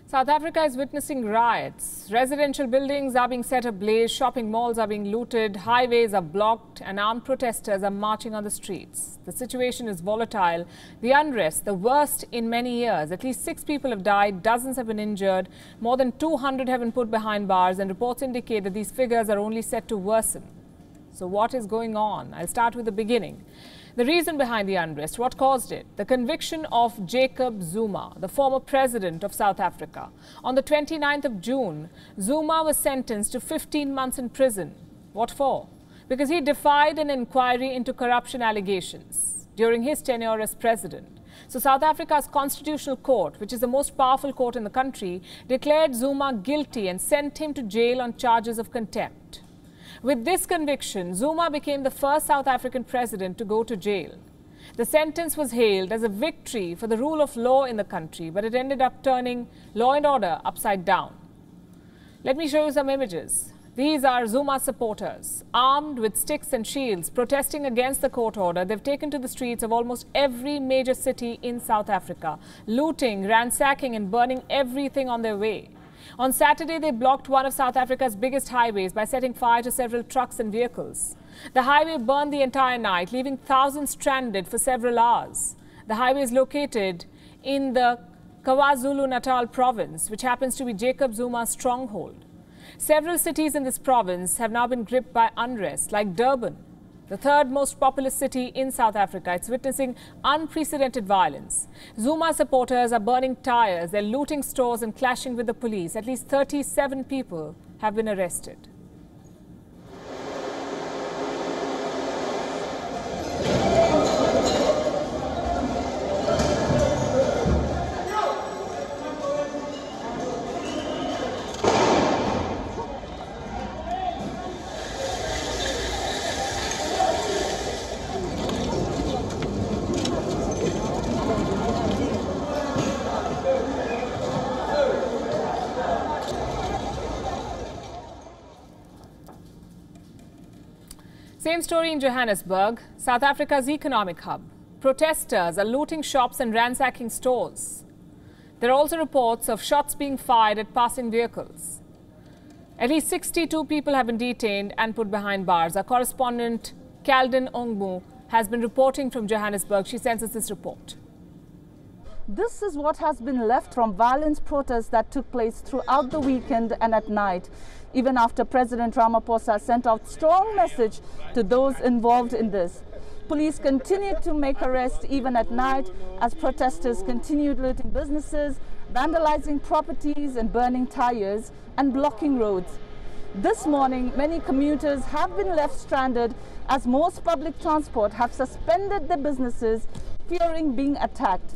South Africa is witnessing riots. Residential buildings are being set ablaze, shopping malls are being looted, highways are blocked, and armed protesters are marching on the streets. The situation is volatile. The unrest, the worst in many years. At least 6 people have died, dozens have been injured, more than 200 have been put behind bars, and reports indicate that these figures are only set to worsen. So what is going on? I'll start with the beginning. The reason behind the unrest, what caused it? The conviction of Jacob Zuma, the former president of South Africa. On the 29th of June, Zuma was sentenced to 15 months in prison. What for? Because he defied an inquiry into corruption allegations during his tenure as president. So South Africa's constitutional court, which is the most powerful court in the country, declared Zuma guilty and sent him to jail on charges of contempt. With this conviction, Zuma became the first South African president to go to jail. The sentence was hailed as a victory for the rule of law in the country, but it ended up turning law and order upside down. Let me show you some images. These are Zuma supporters, armed with sticks and shields, protesting against the court order. They've taken to the streets of almost every major city in South Africa, looting, ransacking and burning everything on their way. On Saturday, they blocked one of South Africa's biggest highways by setting fire to several trucks and vehicles. The highway burned the entire night, leaving thousands stranded for several hours. The highway is located in the KwaZulu-Natal province, which happens to be Jacob Zuma's stronghold. Several cities in this province have now been gripped by unrest, like Durban, the third most populous city in South Africa. It's witnessing unprecedented violence. Zuma supporters are burning tires, they're looting stores and clashing with the police. At least 37 people have been arrested. Same story in Johannesburg, South Africa's economic hub. Protesters are looting shops and ransacking stores. There are also reports of shots being fired at passing vehicles. At least 62 people have been detained and put behind bars. Our correspondent, Calden Ongmu, has been reporting from Johannesburg. She sends us this report. This is what has been left from violent protests that took place throughout the weekend and at night, even after President Ramaphosa sent out a strong message to those involved in this. Police continued to make arrests even at night as protesters continued looting businesses, vandalizing properties and burning tires and blocking roads. This morning, many commuters have been left stranded as most public transport have suspended their businesses, fearing being attacked.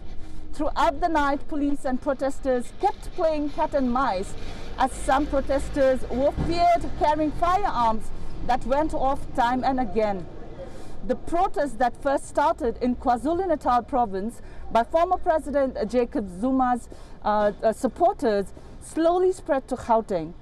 Throughout the night, police and protesters kept playing cat and mice as some protesters were feared carrying firearms that went off time and again. The protest that first started in KwaZulu-Natal province by former President Jacob Zuma's supporters slowly spread to Gauteng.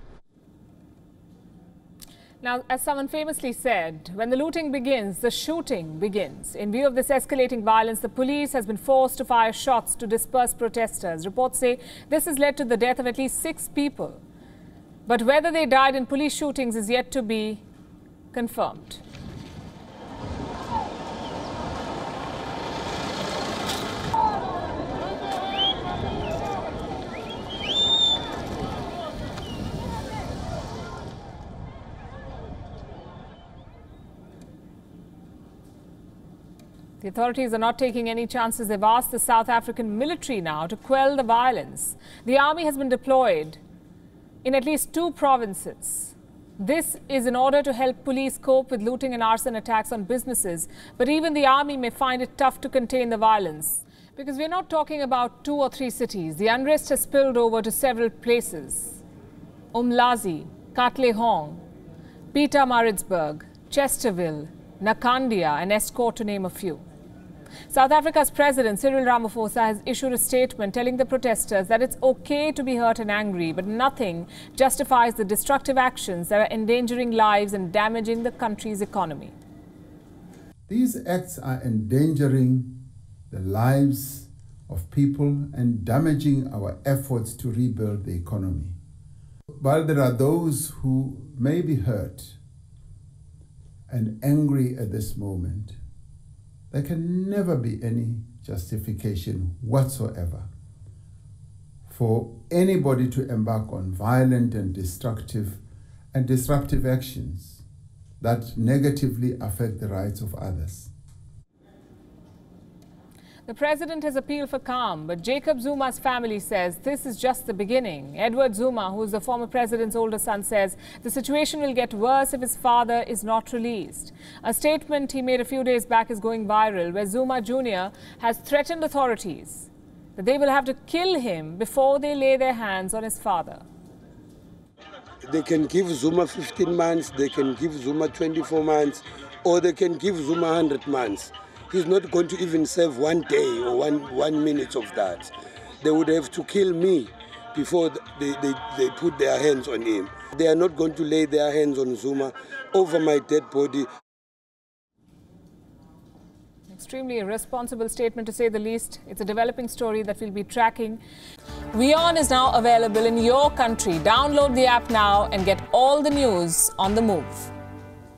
Now, as someone famously said, when the looting begins, the shooting begins. In view of this escalating violence, the police has been forced to fire shots to disperse protesters. Reports say this has led to the death of at least 6 people. But whether they died in police shootings is yet to be confirmed. The authorities are not taking any chances. They've asked the South African military now to quell the violence. The army has been deployed in at least 2 provinces. This is in order to help police cope with looting and arson attacks on businesses. But even the army may find it tough to contain the violence. Because we're not talking about 2 or 3 cities. The unrest has spilled over to several places. Umlazi, Katlehong, Pietermaritzburg, Chesterville, Nakandia and Escort, to name a few. South Africa's President Cyril Ramaphosa has issued a statement telling the protesters that it's okay to be hurt and angry, but nothing justifies the destructive actions that are endangering lives and damaging the country's economy. These acts are endangering the lives of people and damaging our efforts to rebuild the economy. While there are those who may be hurt and angry at this moment, there can never be any justification whatsoever for anybody to embark on violent and disruptive actions that negatively affect the rights of others. The president has appealed for calm, but Jacob Zuma's family says this is just the beginning. Edward Zuma, who is the former president's older son, says the situation will get worse if his father is not released. A statement he made a few days back is going viral, where Zuma Jr. has threatened authorities that they will have to kill him before they lay their hands on his father. They can give Zuma 15 months, they can give Zuma 24 months, or they can give Zuma 100 months. He's not going to even serve 1 day or one minute of that. They would have to kill me before they put their hands on him. They are not going to lay their hands on Zuma over my dead body. Extremely irresponsible statement, to say the least. It's a developing story that we'll be tracking. WION is now available in your country. Download the app now and get all the news on the move.